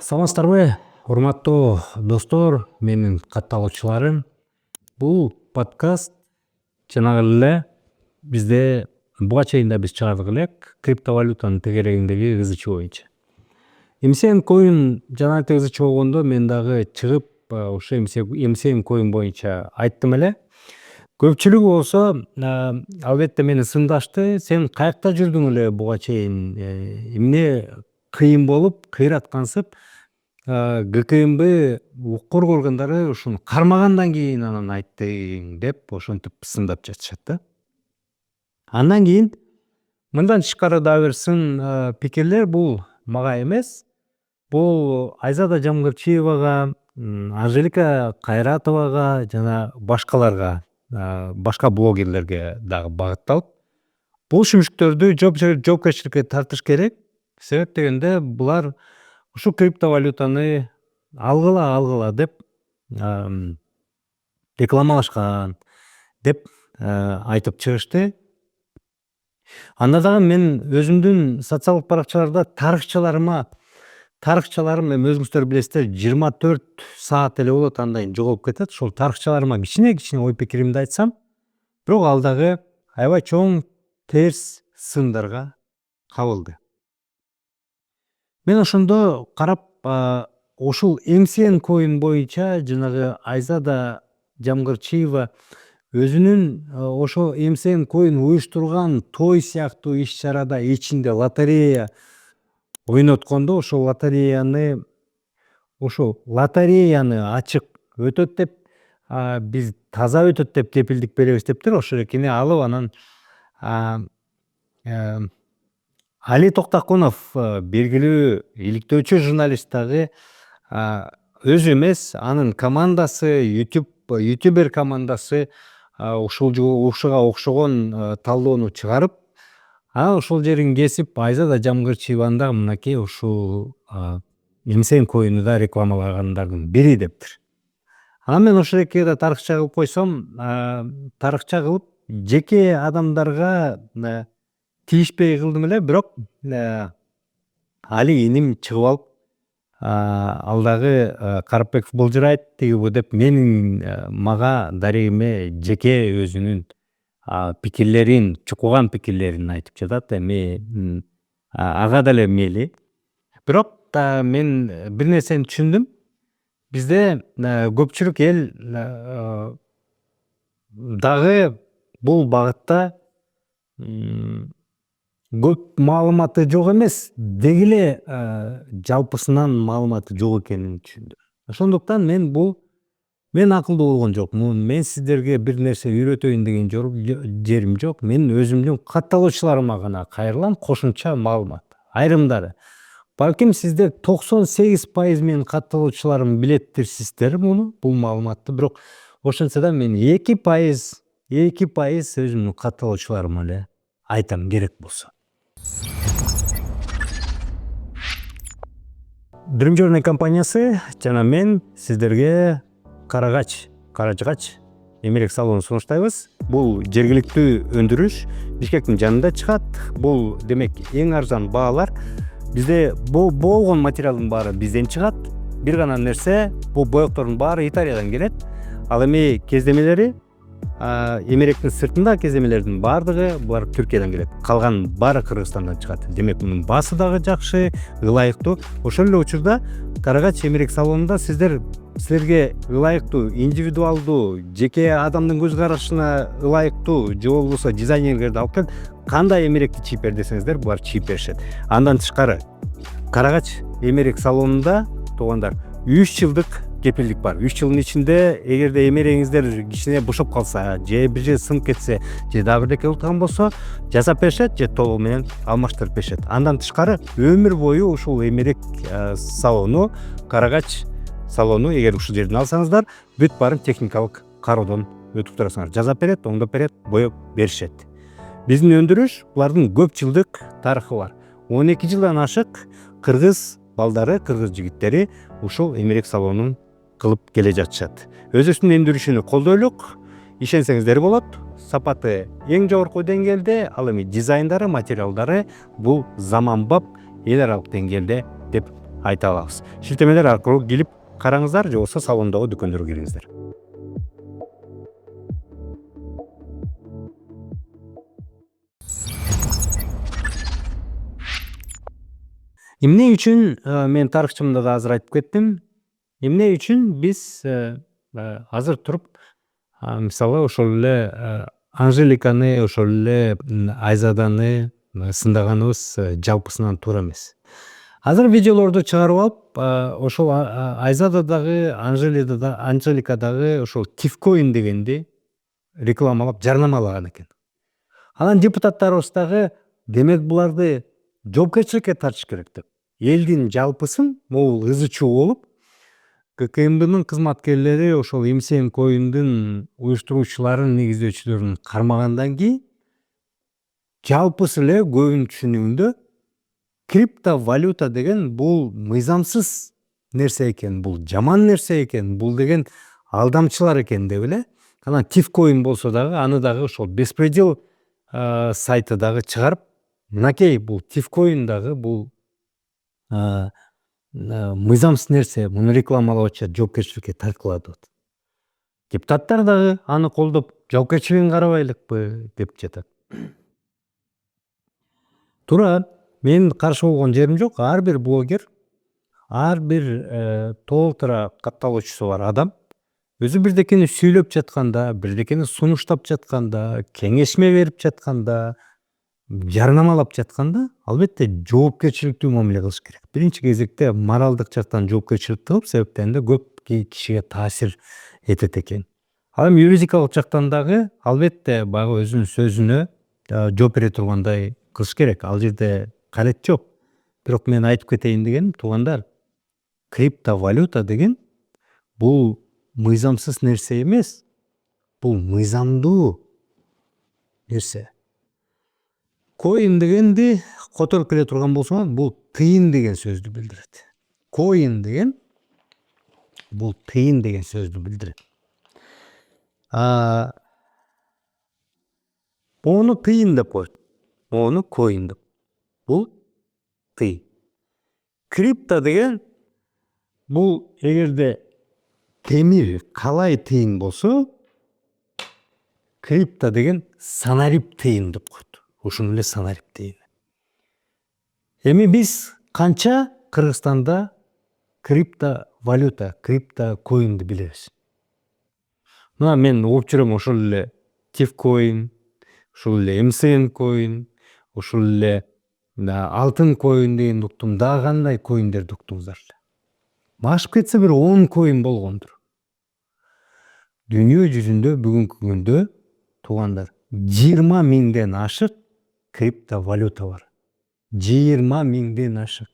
Саламатсыздарбы, урматтуу достор, менин катталуучуларым. Бул подкаст жанагы эле бизде буга чейин да биз чыгардык элек криптовалютанын тегерегиндеги ызычы боюнча. MCN Coin жана ызычы болгондо мен дагы чыгып ошо MCN Coin боюнча айттым эле. Көпчүлүгү болсо албетте мени сындашты. Сен каякта жүрдүң эле буга чейин? Эмне кыйын болуп, кыйраткансып ГКМБ укур органдары ушуну кармагандан кийин анан айттың деп ошентип сындап жатышат да. Андан кийин мындан тышкары дагы бир сын пикирлер бул мага эмес, бул Айзада Жамгырчиевага, Анжелика Кайратовага жана башкаларга, башка блогерлерге дагы багытталып, бул шүмүштөрдү жоопкерчиликке тартыш керек. Себеп дегенде булар ушу криптовалютаны алгыла деп рекламалашкан деп айтып чыгышты. Анда дагы мен өзүмдүн социалдык баракчаларда тарыхчаларым эми өзүңүздөр билесиздер 24 саат эле болот, андан жоголуп кетет. Ошол тарыхчаларыма кичине ой пикиримди айтсам, бирок ал дагы аябай чоң терс сындарга кабылды. Мен ошондо карап, ушул MCN Coin боюнча жанагы Айзада Жамгырчиева өзүнүн ошо MCN Coin уюштурган той сыяктуу иш-чарада ичинде лотерея ойноткондо, ошол лотереяны ачык өтөт деп, биз таза өтөт деп кепилдик беребиз дептир. Ошол экени алып анан Али Токтокунов белгилүү иликтөөчү журналист дагы өзү эмес, анын командасы, ютубер командасы ушуга окшогон талдоону чыгарып, ошол жерин кесип Айзада Жамгырчиеваны да мынакей ушул MCN Coin'у да рекламалагандардын бири дептир. Анан мен ошол экиге да тарыхча кылып койсом, тарыхча кылып жеке адамдарга тийишпей кылдым эле, бирок али иним чыгып алып, ал дагы Карапбеков болжурайт тиги деп менин мага дарегиме жеке өзүнүн пикирлерин, чукуган пикирлерин айтып жатат. Эми ага деле мейли. Бирок мен бир нерсени түшүндүм. Бизде көпчүлүк эл дагы бул багытта көп маалыматы жок эмес, деги эле жалпысынан маалыматы жок экенин түшүндүм. Ошондуктан мен акылдуу болгон жокмун. Мен сиздерге бир нерсе үйрөтөйүн деген жерим жок. Мен өзүмдүн катталуучуларыма гана кайрылам, кошумча маалымат. Айрымдары балким сиздер 98% менин катталуучуларым билеттирсиздер бул маалыматты, бирок ошентсе да мен 2% өзүмдүн катталуучуларыма эле айтам керек болсо. Dream Journey компаниясы жана мен сиздерге Каражыгач эмерек салонун сунуштайбыз. Бул жергиликтүү өндүрүш, Бишкектин жанында чыгат. Бул демек эң арзан баалар. Бизде болгон материалдын баары бизден чыгат. Бир гана нерсе, бул боектордун баары Италиядан келет. Ал эми кездемелери, эмеректин сыртында кездемелердин баардыгы булар Түркиядан келет. Калган баары Кыргызстандан чыгат. Демек мунун баасы дагы жакшы, ылайыктуу. Ошол эле учурда Карагач эмерек салонунда силерге ылайыктуу, индивидуалдуу, жеке адамдын көз карашына ылайыктуу, же болбосо дизайнерлерди алып келип, кандай эмеректи чийип бер десеңиздер, булар чийип беришет. Андан тышкары Карагач эмерек салонунда туугандар 3 жылдык кепилдик бар. 3 жылдын ичинде эгерде эмерегиңиздер кичине бушап калса, же бир жери сынып кетсе, же дагы бирдеке кылган болсо, жасап беришет, же толугу менен алмаштырып беришет. Андан тышкары өмүр бою ушул эмерек салону, Карагач салону, эгер ушул жерден алсаңыздар, бүт баарын техникалык кароодон өтүп турасыңар. Жасап берет, оңдоп берет, боеп беришет. Биздин өндүрүш булардын көп жылдык тарыхы бар. 12 жылдан ашык кыргыз балдары, кыргыз жигиттери ушул эмерек салонун кылып келе жатышат. Өзүбүздүн өндүрүшүнү колдойлук, ишенсеңиздер болот. Сапаты эң жогорку деңгээлде, ал эми дизайндары, материалдары бул заманбап эл аралык деңгээлде деп айта алабыз. Шилтемелер аркылуу келип караңыздар же болбосо салондогу дүкөндөргө кириңиздер. Эмне үчүн мен тарыхчымда да азыр айтып кеттим. Эмне үчүн биз азыр туруп мисалы ошол эле Анжеликаны, ошол эле Айзаданы сындаганыбыз жалпысынан туура эмес. Азыр видеолорду чыгарып алып, ошол Айзада дагы, Анжелика дагы ошол Тифкоин дегенди рекламалап, жарнамалаган экен. Анан депутаттарыбыз дагы демек буларды жоопкерчиликке тартыш керек деп. Элдин жалпысын могул ызы чуу болуп, ККМБнын кызматкерлери ошол эмсен коюндун уюштуруучуларын, негиздөөчүлөрүн кармагандан кийин жалпысы эле көбүнүн түшүнүгүндө криптовалюта деген бул мыйзамсыз нерсе экен, бул жаман нерсе экен, бул деген алдамчылар экен деп эле. Анан Тифкоин болсо дагы аны дагы ошол беспредел сайты дагы чыгарып, мынакей бул Тифкоин дагы бул мыйзамсыз нерсе, муну рекламалоочу жоопкерчиликке тартылат деп. Депутаттар дагы аны колдоп, жоопкерчилигин карабайлыкпы деп жатат. Туура, менин каршы болгон жерим жок. Ар бир блогер, ар бир толтура катталуучусу бар адам өзү бирдекени сүйлөп жатканда, бирдекени сунуштап жатканда, кеңешме берип жатканда, жарнамалап жатканда албетте жоопкерчиликтүү мамиле кылыш керек. Биринчи кезекте моралдык жактан жоопкерчилик кылып, себептен да көп кишиге таасир этет экен. Ал эми юридикалык жактан дагы албетте баягы өзүнүн сөзүнө жооп бере тургандай кылыш керек. Ал жерде карет жок. Бирок мен айтып кетейин дегеним, туугандар, криптовалюта деген бул мыйзамсыз нерсе эмес, бул мыйзамдуу нерсе. Коин дегенди которуп келе турган болсоңуз, бул тыйын деген сөздү билдирет. Коин деген бул тыйын деген сөздү билдирет. Мону тыйын деп коет. Мону коин деп. Бул тыйын. Крипто деген бул эгерде темир калай тыйын болсо, крипто деген санарип тыйын деп коет. Ушуну эле санарип тыйын. Эми биз канча Кыргызстанда криптовалюта, криптокоинди билебиз? Мына мен угуп жүрөм, ошол эле Тифкоин, ошол эле эмсен коин, ошол эле алтын коин дегенди уктум. Дагы кандай коиндерди уктуңуздар? Ашып кетсе бир 10 коин болгондур. Дүйнө жүзүндө бүгүнкү күндө туугандар 20 миңден ашык криптовалюта бар. 20 миңден ашык.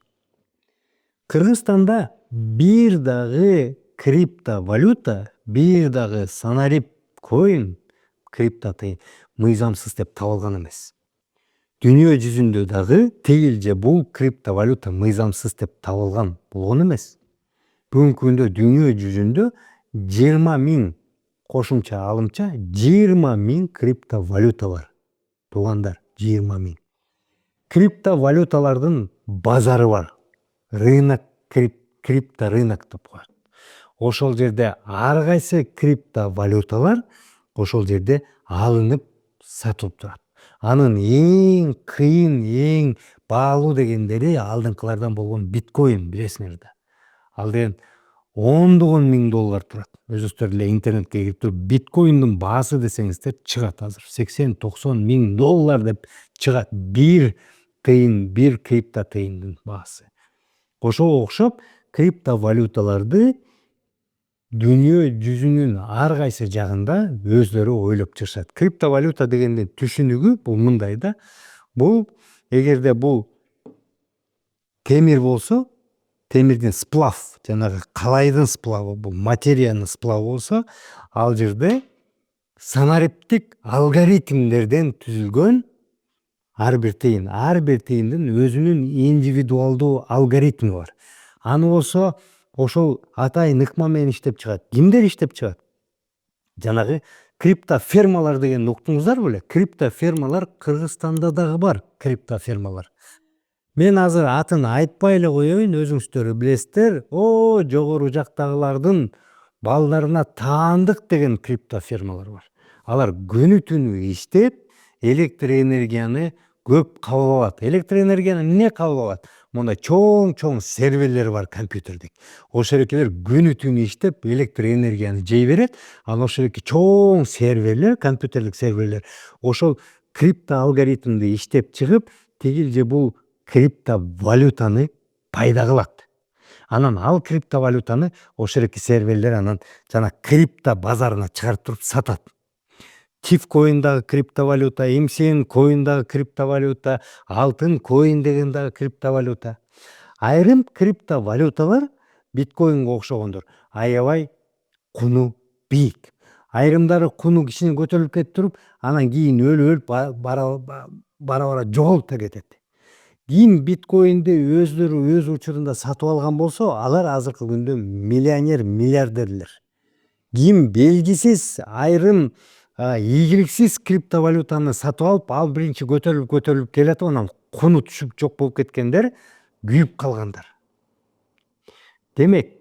Кыргызстанда бир дагы криптовалюта, бир дагы санарип коин, криптотыйын мыйзамсыз деп табылган эмес. Дүйнө жүзүндө дагы тигил же бул криптовалюта мыйзамсыз деп табылган болгон эмес. Бүгүнкү күндө дүйнө жүзүндө 20 миң кошумча алымча 20 миң криптовалюта бар. Туугандар, 20 миң. Криптовалюталардын базары бар. Рынок, крипторынок деп коет. Ошол жерде ар кайсы криптовалюталар ошол жерде алынып сатылып турат. Анын эң кыйын, эң баалуу дегендери алдыңкылардан болгон биткоин, билесиңер да. Ал деген $10 миң турат. Өзүңүздөр эле интернетке кирип туруп биткоиндин баасы десеңиздер чыгат азыр. $80-90 миң деп чыгат. Бир тыйын, бир крипто тыйындын баасы. Ошого окшоп криптовалюталарды дүйнө жүзүнүн ар кайсы жагында өздөрү ойлоп чыгышат. Криптовалюта дегендин түшүнүгү бул мындай да. Бул эгерде бул темир болсо, темирдин сплав, жанагы калайдын сплавы, бул материянын сплавы болсо, ал жерде санариптик алгоритмдерден түзүлгөн ар бир тыйындын өзүнүн индивидуалдуу алгоритми бар. Аны болсо ошол атайын ыкма менен иштеп чыгат. Кимдер иштеп чыгат? Жанагы криптофермалар деген уктуңуздар беле? Криптофермалар Кыргызстанда дагы бар, криптофермалар. Мен азыр атын айтпай эле коеюн, өзүңүздөр билесиздер. Жогору жактагылардын балдарына таандык деген криптофермалар бар. Алар күнү түнү иштеп, электр энергияны көп кабыл алат. Электр энергияны эмне кабыл алат? Мондай чоң серверлер бар компьютердик. Ошол экелер күнү түнү иштеп, электр энергияны жей берет. Анан ошол эки чоң серверлер, компьютерлик серверлер ошол крипто алгоритмди иштеп чыгып, тигил же бул криптовалютаны пайда кылат. Анан ал криптовалютаны ошол эки серверлер анан жана крипто базарына чыгарып туруп сатат. Тифкоин дагы криптовалюта, MCN коин дагы криптовалюта, алтын коин деген дагы криптовалюта. Айрым криптовалюталар биткоинге окшогондор аябай куну бийик. Айрымдары куну кичине көтөрүлүп кетип туруп, анан кийин өлүп бара жоголуп да кетет. Ким биткоинди өздөрү өз учурунда сатып алган болсо, алар азыркы күндө миллионер, миллиардерлер. Ким белгисиз айрым ийгиликсиз криптовалютаны сатып алып, ал биринчи көтөрүлүп келатып, анан куну түшүп жок болуп кеткендер, күйүп калгандар. Демек,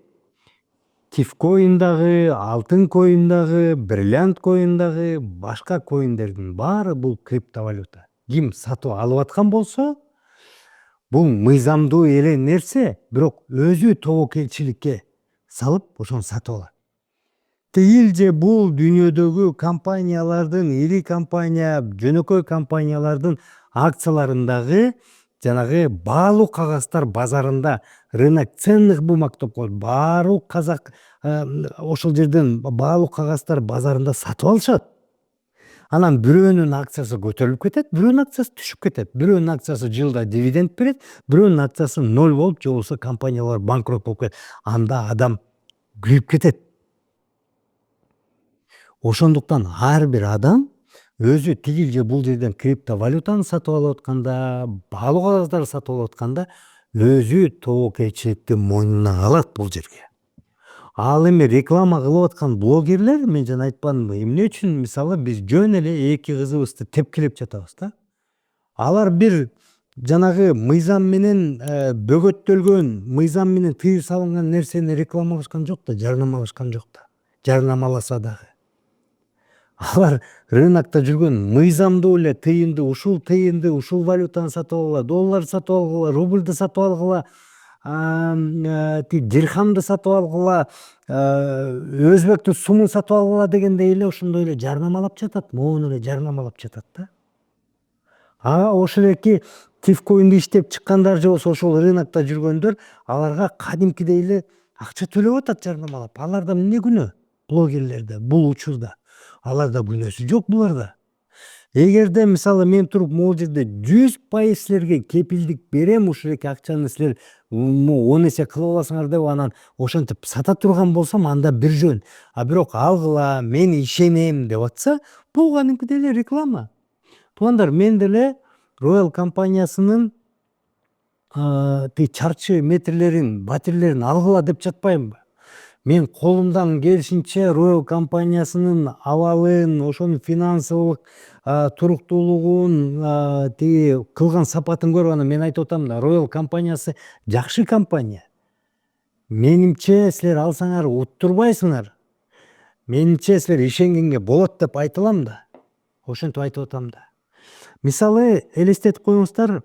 Тифкоин дагы, алтын коин дагы, бриллиант коин дагы, башка коиндердин баары бул криптовалюта. Ким сатып алып аткан болсо, бул мыйзамдуу эле нерсе, бирок өзү тобокелчиликке салып, ошону сатып алат. Тигил же бул дүйнөдөгү компаниялардын, ири компания, жөнөкөй компаниялардын акцияларындагы жанагы баалуу кагаздар базарында, рынок ценных бумаг деп коет. Баалуу ошол жерден баалуу кагаздар базарында сатып алышат. Анан бирөөнүн акциясы көтөрүлүп кетет, бирөөнүн акциясы түшүп кетет. Бирөөнүн акциясы жылда дивиденд берет, бирөөнүн акциясы ноль болуп, же болбосо компаниялар банкрот болуп кетет. Анда адам күйүп кетет. Ошондуктан ар бир адам өзү тигил же бул жерден криптовалютаны сатып алып атканда, баалуу кагаздарды сатып алып атканда өзү тобокелчиликти мойнуна алат бул жерге. Ал эми реклама кылып аткан блогерлер, мен жана айтпадымбы, эмне үчүн мисалы биз жөн эле эки кызыбызды тепкилеп жатабыз да. Алар бир жанагы мыйзам менен бөгөттөлгөн, мыйзам менен тыюу салынган нерсени рекламалашкан жок да, жарнамалашкан жок да. Жарнамаласа дагы. Алар рынокто жүргөн мыйзамдуу эле тыйынды, ушул валютаны сатып алгыла, доллар сатып алгыла, рубльды сатып алгыла, дирхамды сатып алгыла, өзбектин сумун сатып алгыла дегендей эле ошондой эле жарнамалап жатат, моуну эле жарнамалап жатат да. Ошол эки тифкоинди иштеп чыккандар же болбосо ошол рынокто жүргөндөр аларга кадимкидей эле акча төлөп атат жарнамалап. Аларда эмне күнөө? Блогерлерде, бул учурда. Аларда күнөөсү жок буларда. Эгерде мисалы мен туруп могул жерде 100% силерге кепилдик берем, ушул эки акчаны силер 10 эсе кылып аласыңар деп анан ошентип сата турган болсом, анда бир жөн. Бирок алгыла, мен ишенем деп атса, бул кадимкидей эле реклама. Туугандар, мен деле Royal компаниясынын чарчы метрлерин, батирлерин алгыла деп жатпаймынбы? Мен колумдан келишинче Royal компаниясынын абалын, ошонун финансылык туруктуулугун, кылган сапатын көрүп анан мен айтып атам да, Royal компаниясы жакшы компания. Менимче силер алсаңар уттурбайсыңар. Менимче силер ишенгенге болот деп айта алам да. Ошентип айтып атам да. Мисалы, элестетип коюңуздар,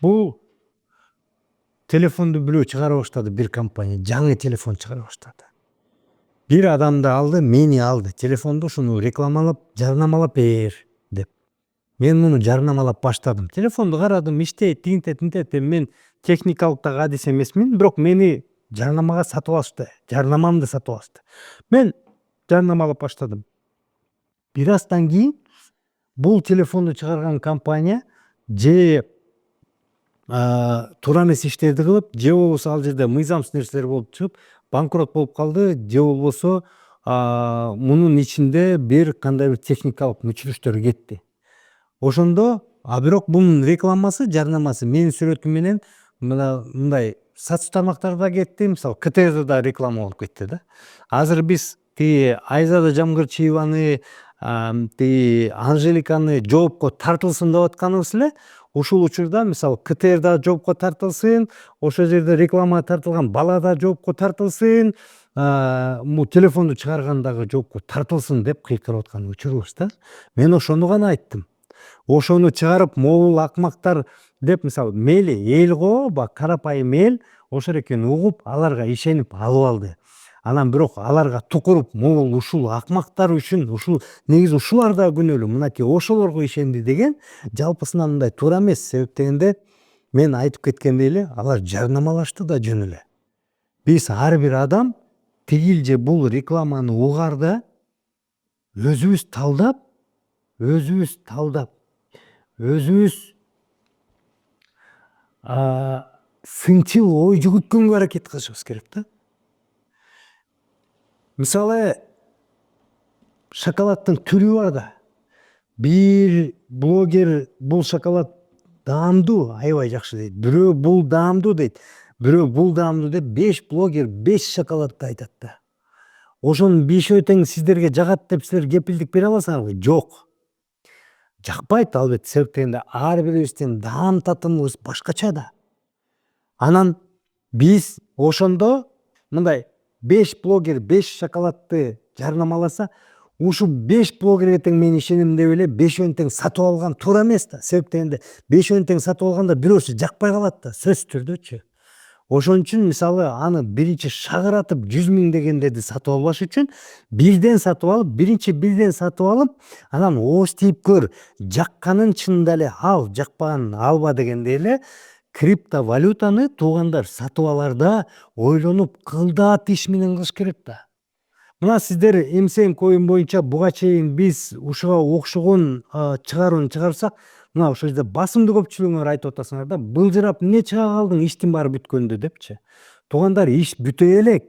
бул телефонду бирөө чыгара баштады, бир компания жаңы телефон чыгара баштады. Бир адамды алды, мени алды, телефонду ушуну рекламалап, жарнамалап бер деп. Мен муну жарнамалап баштадым. Телефонду карадым, иштейт, тинтет. Мен техникалык да адис эмесмин, бирок мени жарнамага сатып алышты, жарнамамды сатып алышты. Мен жарнамалап баштадым. Бир аздан кийин бул телефонду чыгарган компания же туура эмес иштерди кылып, же болбосо ал жерде мыйзамсыз нерселер болуп чыгып, банкрот болуп калды, же болбосо мунун ичинде бир кандай бир техникалык мүчүрүштөр кетти. Ошондо, бирок бунун рекламасы, жарнамасы менин сүрөтүм менен мындай сатыш тармактарда кетти, мисалы КТЗда реклама болуп кетти да. Азыр биз Айзада Жамгырчиеваны, Анжеликаны жоопко тартылсын деп атканыбыз эле ушул учурда мисалы КТР да жоопко тартылсын, ошол жерде реклама тартылган бала да жоопко тартылсын, бул телефонду чыгарган дагы жоопко тартылсын деп кыйкырып аткан учурубуз да. Мен ошону гана айттым. Ошону чыгарып могул акмактар деп мисалы мейли эл го, баягы карапайым эл ошол экенин угуп, аларга ишенип алып алды. Анан бирок аларга тукуруп могул ушул акмактар үчүн ушул негизи ушулар да күнөөлүү, мынакей ошолорго ишенди деген жалпысынан мындай туура эмес. Себеп дегенде мен айтып кеткендей эле алар жарнамалашты да жөн эле. Биз ар бир адам тигил же бул рекламаны угарда өзүбүз талдап, өзүбүз сынчыл ой жүгүткөнгө аракет кылышыбыз керек да. Мисалы шоколаддын түрү бар да. Бир блогер бул шоколад даамдуу, аябай жакшы дейт. Бирөө бул даамдуу дейт. Бирөө бул даамдуу деп 5 блогер 5 шоколадты айтат да. Ошонун 5өө тең сиздерге жагат деп силер кепилдик бере аласыңарбы? Жок. Жакпайт албетте, себеп дегенде ар бирибиздин даам татымыбыз башкача да. Анан биз ошондо мындай 5 блогер 5 шоколадты жарнамаласа, ушул 5 блогерге тең мен ишенем деп эле 5өөнү тең сатып алган туура эмес да. Себеп дегенде 5өөнү тең сатып алганда бирөөсү жакпай калат да, сөзсүз түрдөчү. Ошон үчүн мисалы аны биринчи шагыратып 100 000 дегендерди сатып албаш үчүн бирден сатып алып, бирден сатып алып, анан ооз тийип көр, жакканын чынында эле ал, жакпаганын алба дегендей эле криптовалютаны туугандар сатып аларда ойлонуп кылдаат иш менен кылыш керек да. Мына сиздер МСМ коин боюнча буга чейин биз ушуга окшогон чыгарууну чыгарсак, мына ошол жерде басымдуу көпчүлүгүңөр айтып атасыңар да, былжырап эмне чыга калдың иштин баары бүткөндө депчи. Туугандар, иш бүтө элек.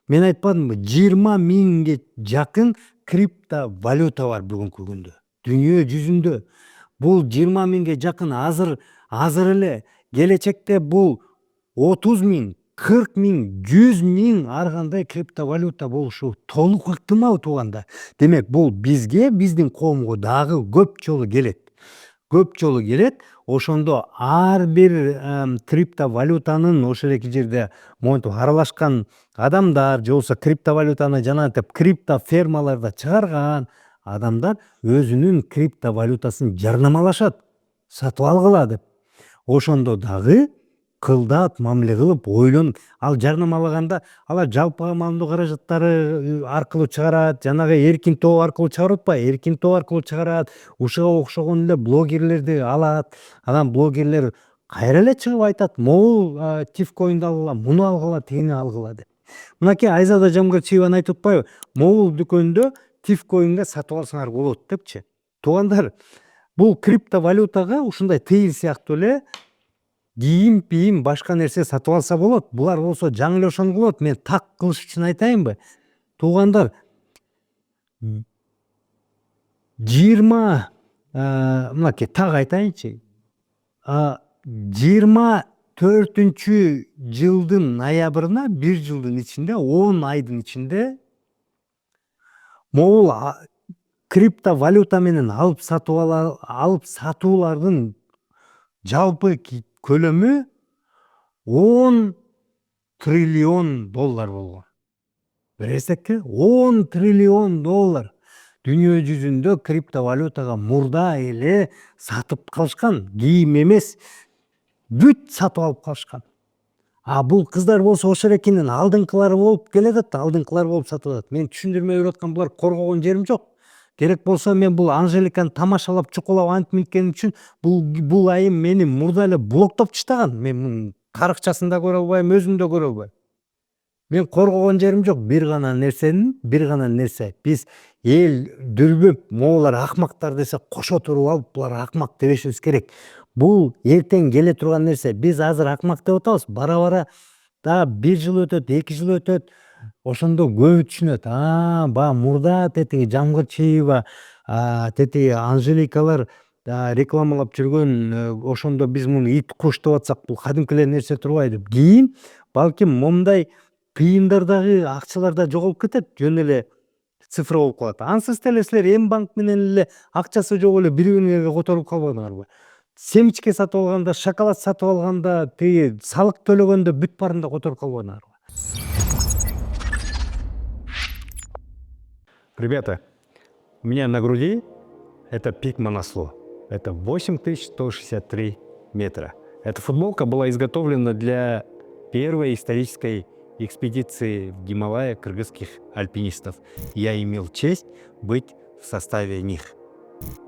Мен айтпадымбы, 20 000ге жакын криптовалюта бар бүгүнкү күндө. Дүйнө жүзүндө бул 20 000ге жакын азыр эле, келечекте бул 30 000, 40 000, 100 000 ар кандай криптовалюта болушу толук ыктымал туугандар. Демек бул бизге, биздин коомго дагы көп жолу келет. Ошондо ар бир криптовалютанын ошол эки жерде монтип аралашкан адамдар же болбосо криптовалютаны жанагынтип криптофермаларда чыгарган адамдар өзүнүн криптовалютасын жарнамалашат, сатып алгыла деп. Ошондо дагы кылдаат мамиле кылып, ойлонуп, ал жарнамалаганда алар жалпы маалымдоо каражаттары аркылуу чыгарат, жанагы эркин топ аркылуу чыгарып атпайбы? Эркин топ аркылуу чыгарат, ушуга окшогон эле блогерлерди алат. Анан блогерлер кайра эле чыгып айтат, могул тифкоинди алгыла, муну алгыла, тигини алгыла деп. Мынакей Айзада Жамгырчиеваны айтып атпайбы? Могул дүкөндө тифкоинге сатып алсаңар болот депчи. Туугандар, бул криптовалютага ушундай тыйын сыяктуу эле кийим, башка нерсе сатып алса болот. Булар болсо жаңы эле ошону кылат. Мен так кылыш үчүн айтайынбы? Туугандар, 20 мынакей так айтайынчы. 24-жылдын ноябрына, бир жылдын ичинде, 10 айдын ичинде могул криптовалюта менен алып сатуулардын жалпы көлөмү 10 триллион доллар болгон. Бересекке 10 триллион доллар дүйнө жүзүндө криптовалютага мурда эле сатып калышкан. Кийим эмес, бүт сатып алып калышкан. Бул кыздар болсо ошол экенин алдыңкылары болуп келатат, алдыңкылар болуп сатып атат. Мен түшүндүрмөй берип аткан булар коргогон жерим жок. Керек болсо мен бул Анжеликаны тамашалап, чукулап антип минткеним үчүн бул айым мени мурда эле блоктоп таштаган. Мен мунун тарыхчасын да көрө албайм, өзүн да көрө албайм. Мен коргогон жерим жок. Бир гана нерсе. Биз эл дүрбөп, могулар акмактар десе кошо туруп алып, булар акмак дебешибиз керек. Бул эртең келе турган нерсе. Биз азыр акмак деп атабыз. Бара да 1 жыл өтөт, 2 жыл өтөт. Ошондо көбү түшүнөт. Баягы мурда тетиги Жамгырчиева, тетиги Анжеликалар рекламалап жүргөн, ошондо биз муну ит куш деп атсак, бул кадимки эле нерсе турбайбы деп. Кийин балким момундай тыйындардагы акчалар да жоголуп кетет, жөн эле цифра болуп калат. Ансыз деле силер М банк менен эле акчасы жок эле бир күнгө которуп калбадыңарбы? семечке сатып алганда, шоколад сатып алганда, тиги салык төлөгөндө бүт баарында которуп калбаган. Ребята, у меня на груди это пик Манаслу. Это 8163 метра. Эта футболка была изготовлена для первой исторической экспедиции в Гималая кыргызских альпинистов. Я имел честь быть в составе них.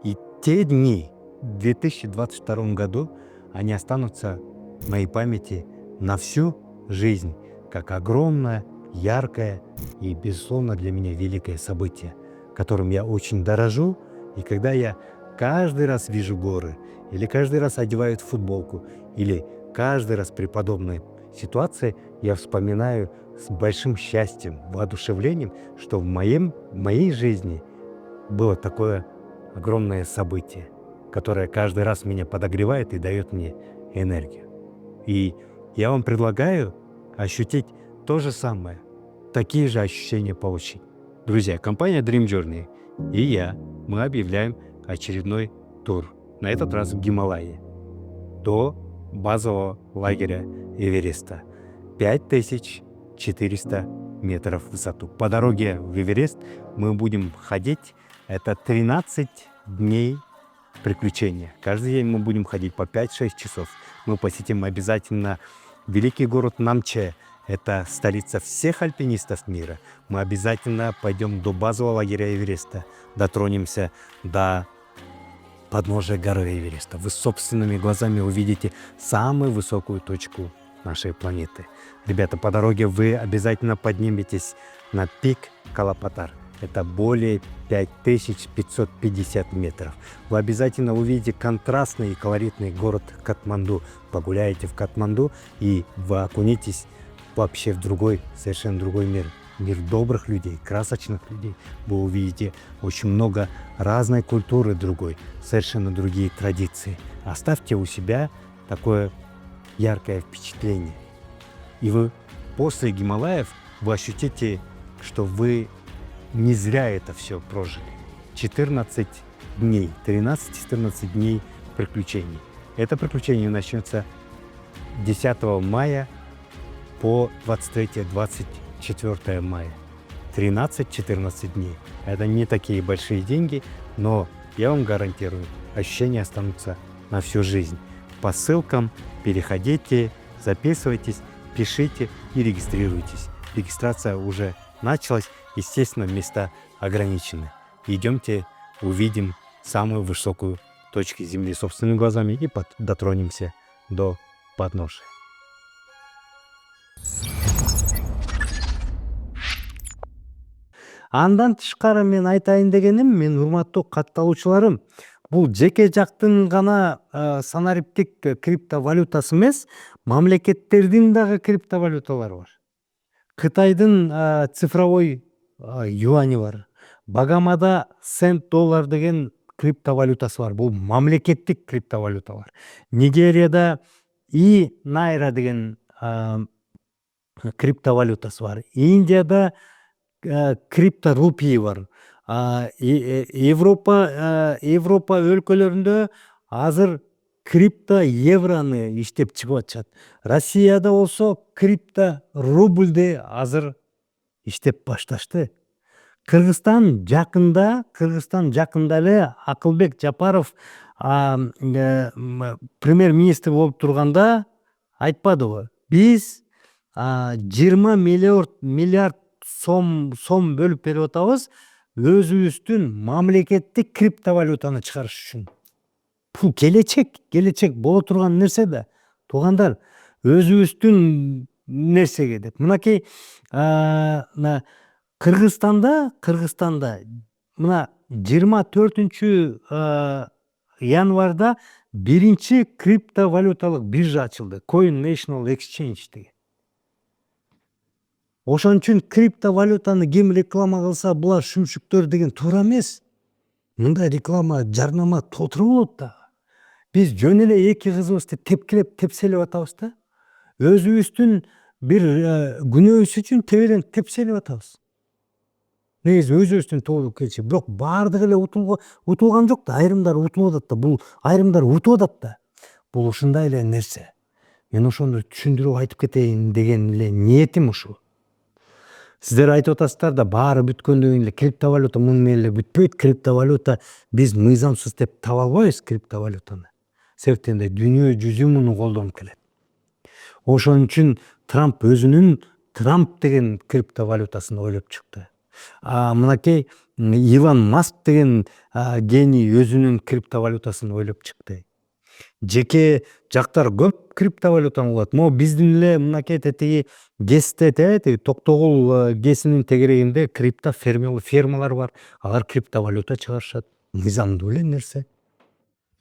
И те дни в 2022 году, они останутся в моей памяти на всю жизнь, как огромное, яркое и, безусловно, для меня великое событие, которым я очень дорожу. И когда я каждый раз вижу горы, или каждый раз одеваю эту футболку, или каждый раз при подобной ситуации, я вспоминаю с большим счастьем, воодушевлением, что в моей жизни было такое огромное событие, которое каждый раз меня подогревает и дает мне энергию. И я вам предлагаю ощутить то же самое, такие же ощущения получить. Друзья, компания Dream Journey и я, мы объявляем очередной тур, на этот раз в Гималайи, до базового лагеря Эвереста. 5400 метров в высоту. По дороге в Эверест мы будем ходить, это 13 дней приключения. Каждый день мы будем ходить по 5-6 часов. Мы посетим обязательно великий город Намче, это столица всех альпинистов мира. Мы обязательно пойдем до базового лагеря Эвереста, дотронемся до подножия горы Эвереста. Вы собственными глазами увидите самую высокую точку нашей планеты. Ребята, по дороге вы обязательно подниметесь на пик Калапатар. Это более 5550 метров. Вы обязательно увидите контрастный и колоритный город Катманду. Погуляете в Катманду, и вы окунетесь вообще в другой, совершенно другой мир. Мир добрых людей, красочных людей. Вы увидите очень много разной культуры другой, совершенно другие традиции. Оставьте у себя такое яркое впечатление. И вы после Гималаев вы ощутите, что вы не зря это все прожили. 14 дней, 13-14 дней приключений. Это приключение начнется 10 мая по 23-24 мая. 13-14 дней. Это не такие большие деньги, но я вам гарантирую, ощущения останутся на всю жизнь. По ссылкам переходите, записывайтесь, пишите и регистрируйтесь. Регистрация уже началась, естественно, места ограничены. Идемте, увидим самую высокую точку Земли собственными глазами и дотронемся до подножия. Андан тышкары мен айтайын дегеним, мен урматтуу катталуучуларым, бул жеке жактын гана санариптик криптовалютасы эмес, мамлекеттердин дагы криптовалюталары бар. Кытайдын цифровой юани бар. Багамада цент доллар деген криптовалютасы бар. Бул мамлекеттик криптовалюталар. Нигерияда и найра деген криптовалютасы бар. Индияда крипторупий бар. Европа өлкөлөрүндө азыр крипто евроны иштеп чыгып атышат. Россияда болсо крипто рубльде азыр иштеп башташты. Кыргызстан жакында эле Акылбек Жапаров премьер-министр болуп турганда айтпадыбы? Биз 20 миллиард сом бөлүп берип атабыз өзүбүздүн мамлекеттик криптовалютаны чыгарыш үчүн. Бул келечек боло турган нерсе да. Туугандар, өзүбүздүн нерсеге деп. Мынакей Кыргызстанда мына 24 январда биринчи криптовалюталык биржа ачылды. Coin National Exchange деген. Ошон үчүн криптовалютаны ким реклама кылса, булар шүмшүктөр деген туура эмес. Мындай реклама, жарнама толтура болот да. Биз жөн эле эки кызыбызды тепселеп атабыз да. Өзүбүздүн бир күнөөбүз үчүн тебелен тепселеп атабыз. негизи өзүбүздүн тобокелчи, бирок баардыгы эле утулган жок да, айрымдары утулуп атат да, бул айрымдары утуп атат да. Бул ушундай эле нерсе. Мен ошону түшүндүрүп айтып кетейин деген эле ниетим ушул. Сиздер айтып атасыздар да, баары бүткөндөн кийин эле криптовалюта муну менен эле бүтпөйт. Криптовалюта биз мыйзамсыз деп таба албайбыз криптовалютаны. Себептен дүйнө жүзү муну колдонуп келет. Ошон үчүн Трамп өзүнүн Трамп деген криптовалютасын ойлоп чыкты. Мынакей Илон Маск деген гений өзүнүн криптовалютасын ойлоп чыкты. Жеке жактар көп криптовалютаны кылат. Могу биздин эле мынакей тиги ГЭСте тиги Токтогул ГЭСинин тегерегинде крипто фермалар бар. Алар криптовалюта чыгарышат. Мыйзамдуу эле нерсе.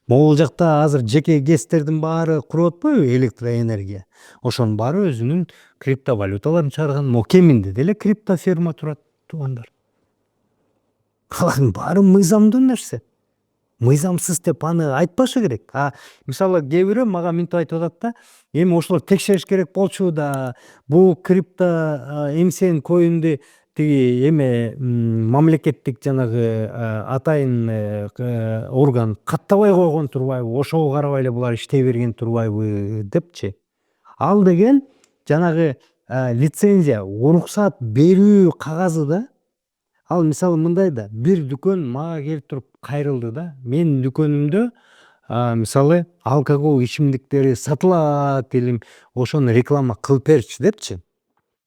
Могул жакта азыр жеке ГЭСтердин баары куруп атпайбы электроэнергия. Ошонун баары өзүнүн криптовалюталарын чыгарган. Могу Кеминде деле крипто ферма турат, туугандар. Алардын баары мыйзамдуу нерсе. Мыйзамсыз деп аны айтпашы керек. Мисалы кээ бирөө мага мынтип айтып атат да, эми ошолор текшериш керек болчу да, бул крипто эмсен коинди тиги эме мамлекеттик жанагы атайын орган каттабай койгон турбайбы, ошого карабай эле булар иштей берген турбайбы депчи. Ал деген жанагы лицензия, уруксат берүү кагазы да. Ал мисалы мындай да, бир дүкөн мага келип туруп кайрылды да, менин дүкөнүмдө мисалы алкоголь ичимдиктери сатылат, элим ошону реклама кылып берчи депчи.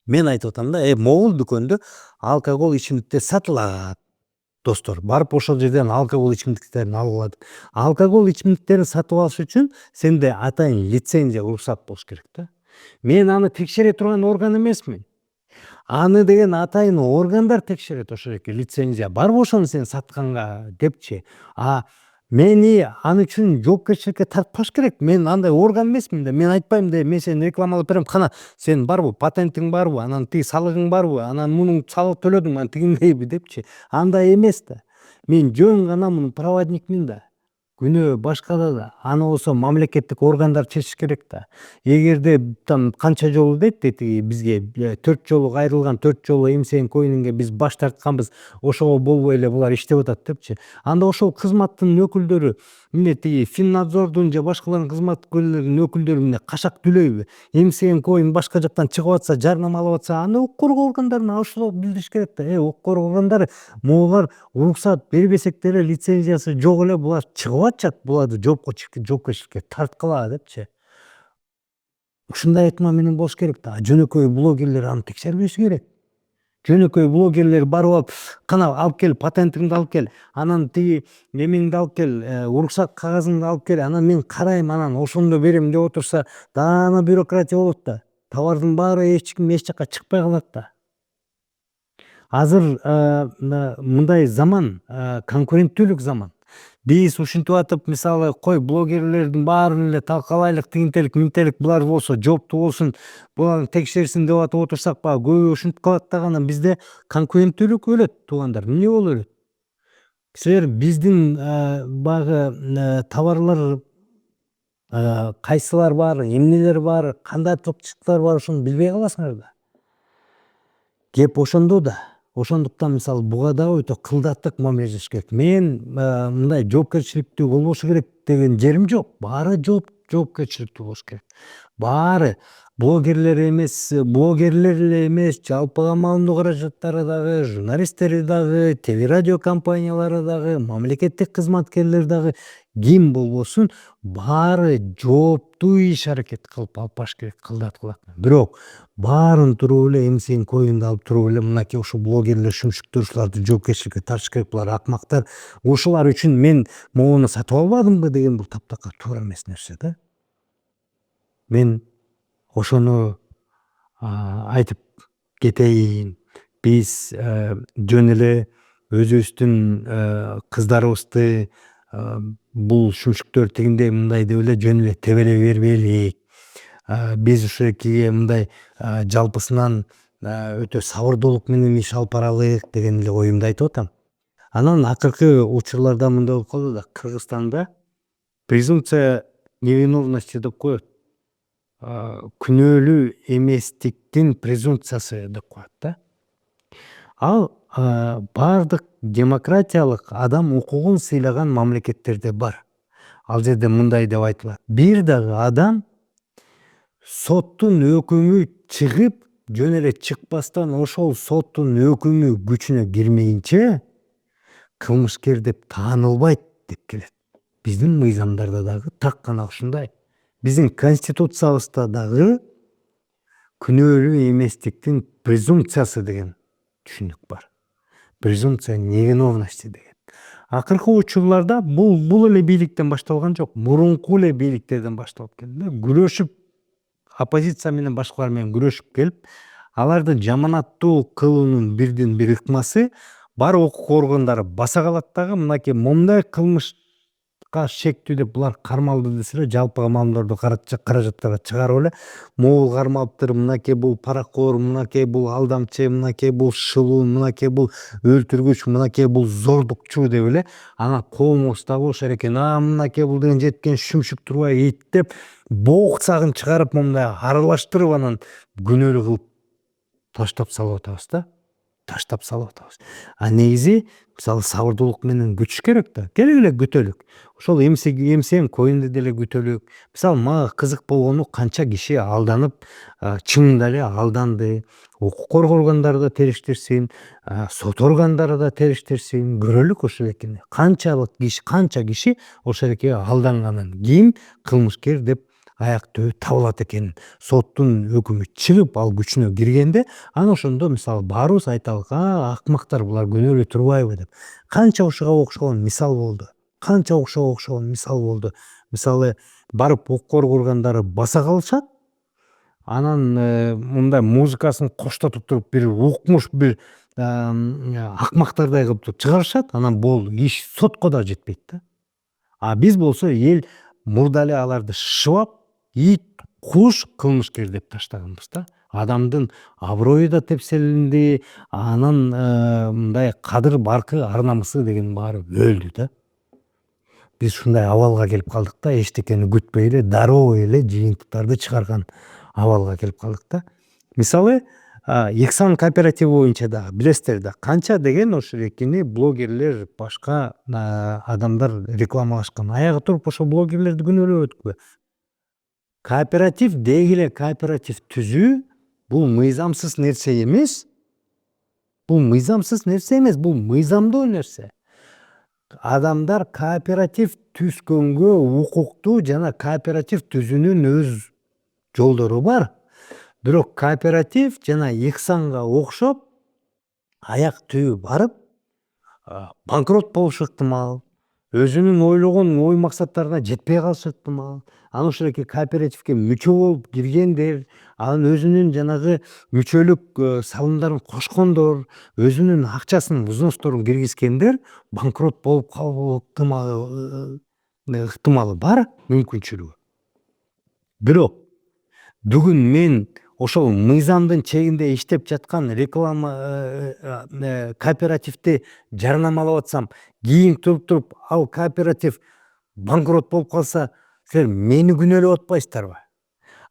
Мен айтып атам да, могул дүкөндө алкоголь ичимдиктер сатылат. Достор, барып ошол жерден алкоголь ичимдиктерин алып алат. Алкоголь ичимдиктерин сатып алыш үчүн сенде атайын лицензия, уруксат болуш керек да. Мен аны текшере турган орган эмесмин. Аны деген атайын органдар текшерет ошол жерге, лицензия барбы ошону сен сатканга депчи. Мени аны үчүн жоопкерчиликке тартпаш керек. Мен андай орган эмесмин да. Мен айтпайм да, мен сени рекламалап берем, кана сен барбы, патентиң барбы, анан тиги салыгың барбы, анан мунун салык төлөдүңбү, анан тигиндейби депчи. Андай эмес да. Мен жөн гана мунун проводникмин да. Күнөө башкада да. Аны болсо мамлекеттик органдар чечиш керек да. Эгерде там канча жолу дейт тиги бизге 4 жолу кайрылган, 4 жолу эмсен коининге биз баш тартканбыз, ошого болбой эле булар иштеп атат депчи. Анда ошол кызматтын өкүлдөрү эмне тиги Финнадзордун же башкалардын кызматкерлеринин өкүлдөрү эмне кашак түлөйбү? Эмсен коин башка жактан чыгып атса, жарнамалап атса, аны укук коргоо органдарына ошол билдириш керек да. Укук коргоо органдары могулар уруксат бербесек деле, лицензиясы жок эле булар чыгып атышат, буларды жоопкерчиликке тарткыла депчи. Ушундай айтма менен болуш керек да. Жөнөкөй блогерлер аны текшербеши керек. Жөнөкөй блогерлер барып алып, кана алып кел, патентиңди алып кел, анан тиги эмеңди алып кел, уруксат кагазыңды алып кел, анан мен карайм, анан ошондо берем деп отурса, даана бюрократия болот да. Товардын баары эч ким эч жакка чыкпай калат да. Азыр мындай заман, конкуренттүүлүк заман. Биз ушинтип атып, мисалы кой блогерлердин баарын эле талкалайлык, тигинтелик, мынтелик, булар болсо жооптуу болсун, буларды текшерсин деп атып отурсак, баягы көбү ушинтип калат дагы, анан бизде конкуренттүүлүк өлөт, туугандар. Эмне болуп өлөт? Силер биздин баягы товарлар кайсылар бар, эмнелер бар, кандай топчуктар бар, ошону билбей каласыңар да. Кеп ошондо да. Ошондуктан мисалы буга дагы өтө кылдаттык мамиле жасаш керек. Мен мындай жоопкерчиликтүү болбошу керек деген жерим жок. Баары жоопкерчиликтүү болуш керек. Баары блогерлер эле эмес, жалпыга маалымдоо каражаттары дагы, журналисттери дагы, телерадио компаниялары дагы, мамлекеттик кызматкерлер дагы, ким болбосун баары жооптуу иш аракет кылып алып барыш керек, кылдаткыла. Бирок баарын туруп эле эмсен коинди алып туруп эле мынакей ушул блогерлер, шүмшүктөр ушуларды жоопкерчиликке тартыш керек, булар акмактар. Ушулар үчүн мен могуну сатып албадымбы деген бул таптакыр туура эмес нерсе да. Мен ошону айтып кетейин. Биз жөн эле өзүбүздүн кыздарыбызды бул шүмшүктөр тигиндей мындай деп эле жөн эле тебелей бербейлик. Биз ушекиге мындай жалпысынан өтө сабырдуулук менен иш алып баралык деген эле оюмду айтып атам. Анан акыркы учурларда мындай болуп калды да, Кыргызстанда презумпция невиновности деп коет. Күнөөлүү эместиктин презумпциясы деп коет да. Ал баардык демократиялык адам укугун сыйлаган мамлекеттерде бар. Ал жерде мындай деп айтылат: бир дагы адам соттун өкүмү чыгып, жөн эле чыкпастан ошол соттун өкүмү күчүнө кирмейинче кылмышкер деп таанылбайт деп келет. Биздин мыйзамдарда дагы так гана ушундай. Биздин конституциябызда дагы күнөөлүү эместиктин презумпциясы деген түшүнүк бар. Презумпция невиновности деген. Акыркы учурларда бул эле бийликтен башталган жок. Мурунку эле бийликтерден башталып келди да. Күрөшүп, оппозиция менен башкалар менен күрөшүп келип, аларды жаманаттуу кылуунун бирден бир ыкмасы бар укук органдары баса калат дагы мынакей момундай кылмышка шектүү деп булар кармалды десе эле жалпыга маалымдарды каражаттарга чыгарып эле могул кармалыптыр, мынакей бул паракор, мынакей бул алдамчы, мынакей бул шылуун, мынакей бул өлтүргүч, мынакей бул зордукчу деп эле ага коомубуз так болушар экен, мынакей бул деген жеткен шүмшүк турбай ит деп бооксагын чыгарып момундай аралаштырып анан күнөөлүү кылып таштап салып атабыз да. Таштап салып атабыз. А негизи мисалы сабырдуулук менен күтүш керек да. Келип эле күтөлүк. Ошол эмсең коюнду деле күтөлүк. Мисалы мага кызык болгону канча киши алданып, чынында эле алданды. Укук коргоо органдары да териштирсин, сот органдары да териштирсин, көрөлүк ошол экени. Канча киши ошол эке алданганын кийин кылмышкер деп аяктөө табылат экенин, соттун өкүмү чыгып, ал күчүнө киргенде, анан ошондо мисалы баарыбыз айталык: акмактар булар күнөөлүү турбайбы деп. Канча ушуга окшогон мисал болду. Канча ушуга окшогон мисал болду. Мисалы барып укук коргоо органдары баса калышат, анан мындай музыкасын коштотуп туруп бир укмуш бир акмактардай кылып туруп чыгарышат, анан болду, иш сотко да жетпейт да. А биз болсо эл мурда эле аларды шыбап, ит, куш кылмышкер деп таштаганбыз да. Адамдын аброю да тепселенди, анан мындай кадыр баркы, ар намысы деген баары өлдү да. Биз ушундай абалга келип калдык да, эчтекени күтпөй эле дароо эле жыйынтыктарды чыгарган абалга келип калдык да. Мисалы Эксан кооперативи боюнча дагы билесиздер да, канча деген ошол экени блогерлер, башка адамдар рекламалашкан. Аягы туруп ошол блогерлерди күнөөлөбөдүкпү? Кооператив деги эле кооператив түзүү бул мыйзамсыз нерсе эмес. Бул мыйзамсыз нерсе эмес, бул мыйзамдуу нерсе. Адамдар кооператив түзгөнгө укуктуу жана кооператив түзүүнүн өз жолдору бар. Бирок кооператив жана Эксанга окшоп аяк түбү барып банкрот болушу ыктымал, өзүнүн ойлогон ой максаттарына жетпей калышы ыктымал. Анан ошол эки кооперативге мүчө болуп киргендер, анан өзүнүн жанагы мүчөлүк салымдарын кошкондор, өзүнүн акчасын, взносторун киргизгендер банкрот болуп калуу ыктымалы бар, мүмкүнчүлүгү. Бирок бүгүн мен ошол мыйзамдын чегинде иштеп жаткан реклама кооперативди жарнамалап атсам, кийин туруп ал кооператив банкрот болуп калса, силер мени күнөөлөп атпайсыздарбы?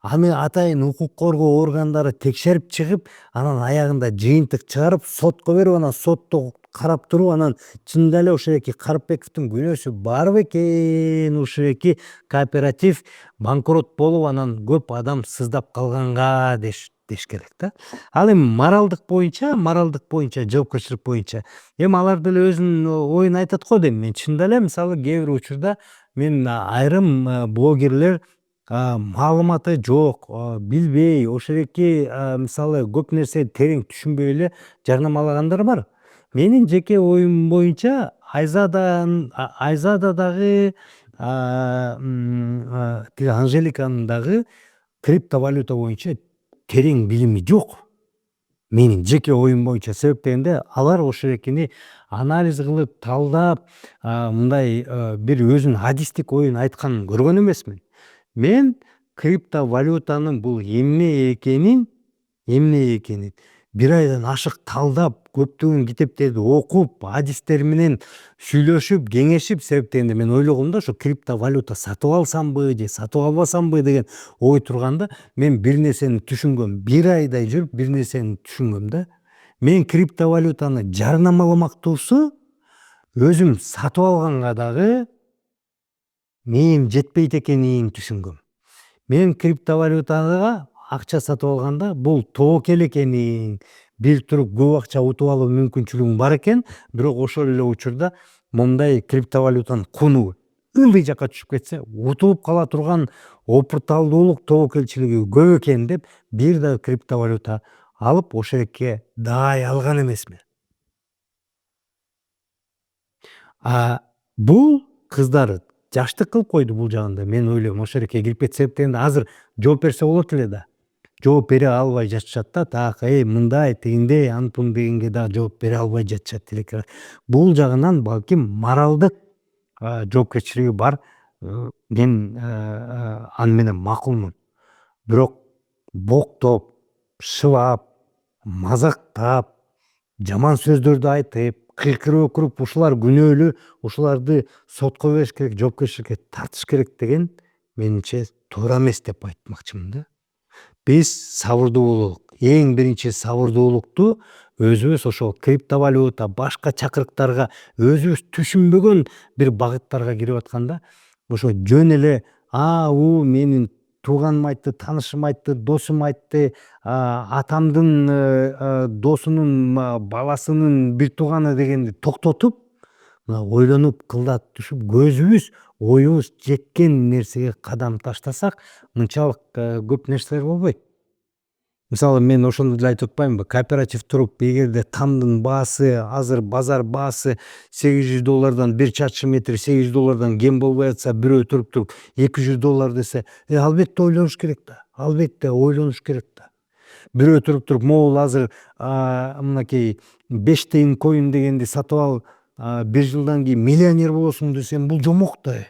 Аны атайын укук коргоо органдары текшерип чыгып, анан аягында жыйынтык чыгарып, сотко берип, анан сотто карап туруп, анан чынында эле ошол эки Карыпбековдун күнөөсү бар бекен, ушул эки кооператив банкрот болуп, анан көп адам сыздап калганга деш керек да. Ал эми моралдык боюнча, жоопкерчилик боюнча эми алар деле өзүнүн оюн айтат го дейм. Мен чынында эле мисалы кээ бир учурда мен айрым блогерлер маалыматы жок, билбей, ошол эки мисалы көп нерсе терең түшүнбөй эле жарнамалагандар бар. Менин жеке оюм боюнча Айзада дагы тиги Анжеликанын дагы криптовалюта боюнча терең билими жок. Менин жеке оюм боюнча, себеп дегенде алар ошол экени анализ кылып, талдап, мындай бир өзүнүн адистик оюн айтканын көргөн эмесмин. Мен криптовалютанын бул эмне экенин бир айдан ашык талдап, көптөгөн китептерди окуп, адистер менен сүйлөшүп, кеңешип, себеп дегенде мен ойлогом да, ошо криптовалюта сатып алсамбы же сатып албасамбы деген ой турганда, мен бир нерсени түшүнгөм. Бир айдай жүрүп бир нерсени түшүнгөм да. мен криптовалютаны жарнамаламактуусу өзүм сатып алганга дагы мээм жетпейт экенин түшүнгөм. Мен криптовалютага акча сатып алганда бул тобокел экенин, бир туруп көп акча утуп алуу мүмкүнчүлүгүң бар экен, бирок ошол эле учурда мондай криптовалютанын куну ылдый жакка түшүп кетсе, утулуп кала турган опурталдуулук тобокелчилиги көп экен деп бир да криптовалюта алып ошол элекке даай алган эмесмин. Бул кыздар жаштык кылып койду бул жагында. Мен ойлойм ошол элекке кирип кетсе дегенде азыр жооп берсе болот эле да. Жооп бере албай жатышат да, так мындай тигиндей антун дегенге дагы жооп бере албай жатышат элекке. Бул жагынан балким моралдык жоопкерчилиги бар. Мен аны менен макулмун. Бирок боктоп, шылап, мазактап, жаман сөздөрдү айтып, кыйкырып өкүрүп ушулар күнөөлүү, ушуларды сотко бериш керек, жоопкерчиликке тартыш керек деген менимче туура эмес деп айтмакчымын да. Биз сабырдуу бололук. Эң биринчи сабырдуулукту өзүбүз ошол криптовалюта, башка чакырыктарга өзүбүз түшүнбөгөн бир багыттарга кирип атканда ошо жөн эле менин тууганым айтты, таанышым айтты, досум айтты, атамдын досунун баласынын бир тууганы дегенди токтотуп, мына ойлонуп, кылдат түшүп, көзүбүз, оюбуз жеткен нерсеге кадам таштасак, мынчалык көп нерселер болбойт. Мисалы мен ошондо деле айтып атпаймынбы, кооператив туруп, эгерде тамдын баасы азыр базар баасы $800 бир чарчы метр $800 кем болбой атса, бирөө туруп $200 десе, албетте ойлонуш керек да, албетте ойлонуш керек да. Бирөө туруп могул азыр мынакей 5 тыйын коин дегенди сатып ал, бир жылдан кийин миллионер болосуң десем, бул жомок да.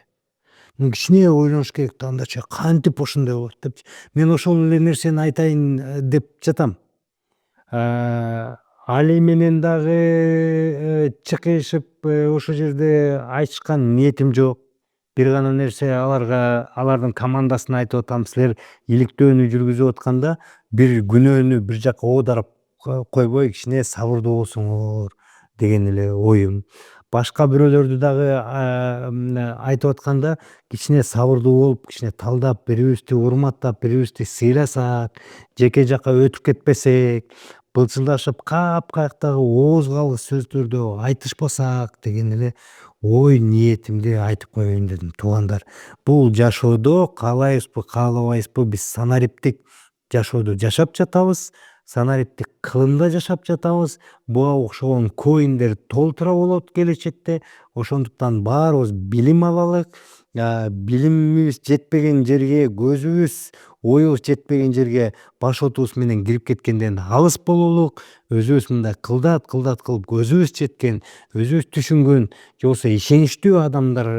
Кичине ойлонуш керек да, андача кантип ошондой болот депчи. Мен ошол эле нерсени айтайын деп жатам. Али менен дагы чыкышып ошол жерде айтышкан ниетим жок. Бир гана нерсе алардын командасына айтып атам, силер иликтөөнү жүргүзүп атканда бир күнөөнү бир жакка оодарып койбой, кичине сабырдуу болсоңор деген эле оюм. Башка бирөөлөрдү дагы айтып атканда кичине сабырдуу болуп, кичине талдап, бирибизди урматтап, бирибизди сыйласак, жеке жакка өтүп кетпесек, былчылдашып каяктагы оозгалы сөздөрдү айтышпасак деген эле ой ниетимди айтып коеюн дедим. Туугандар, бул жашоодо каалайбызбы, каалабайбызбы, биз санариптик жашоодо жашап жатабыз, санариптик кылымда жашап жатабыз. Буга окшогон коиндер толтура болот келечекте. Ошондуктан баарыбыз билим алалык, билимибиз жетпеген жерге, көзүбүз, оюбуз жетпеген жерге баш отубуз менен кирип кеткенден алыс бололук. Өзүбүз мындай кылдат кылып көзүбүз жеткен, өзүбүз түшүнгөн же болбосо ишеничтүү адамдар,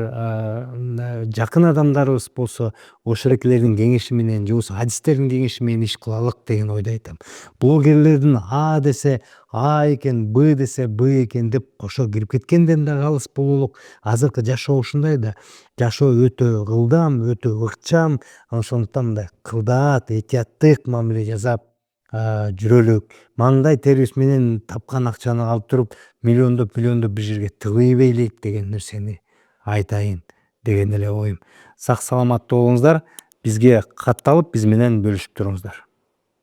жакын адамдарыбыз болсо ошол экелердин кеңеши менен же болбосо адистердин кеңеши менен иш кылалык деген ойдо айтам. Блогерлердин А десе А экен, Б десе Б экен деп кошо кирип кеткенден дагы алыс бололук. Азыркы жашоо ушундай да. Жашоо өтө ылдам, өтө ыкчам. Ошондуктан мындай кылдат, этияттык мамиле жасап жүрөлүк. Маңдай терибиз менен тапкан акчаны алып туруп, миллиондоп бир жерге тыгый бейлик деген нерсени айтайын деген эле оюм. Сак саламаттуу болуңуздар. Бизге катталып, биз менен бөлүшүп туруңуздар.